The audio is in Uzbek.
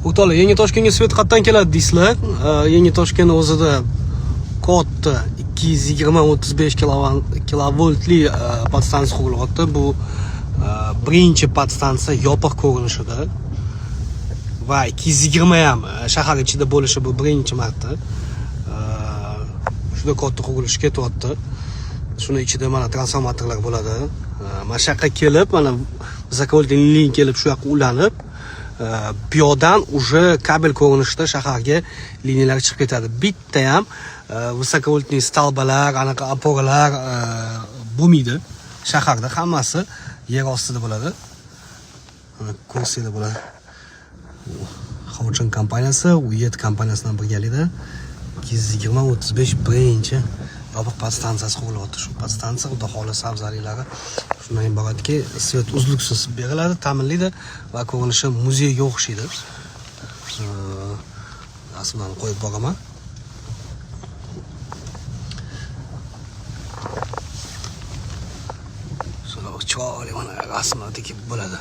O'rtoqlar, Yangi Toshkentga svet qayerdan keladi deysizlar. Yangi Toshkent o'zida katta 220-35 kilovoltli podstansiya qurilyapti. Bu birinchi podstansiya yopiq ko'rinishida va 220 ham shahar ichida bo'lishi bu birinchi marta. Juda katta qurilish ketyapti. Shuni ichida mana transformatorlar bo'ladi. Mana shu yoqqa kelib, mana zakovoltli liniya kelib shu yoqqa ulanib, piyodan уже kabel ko'rinishida shaharga liniyalar chiqib ketadi. Bitta ham visokovoltli stalbalar, anaqa oporalar bo'lmaydi. Shaharda hammasi yer ostida bo'ladi. Ko'rsanglar bo'ladi. Xovchin kompaniyasi, UET kompaniyasidan birgalikda 220-35 birinchi yopiq podstansiyasi qurilyapti. Shu podstansiya xudo xohlasa afzalliklari shundan iboratki, svet uzluksiz beriladi, ta'minlaydi va ko'rinishi muzeyga o'xshaydi. Rasmlarni qo'yib boraman. Chiroyli mana rasmlardek bo'ladi.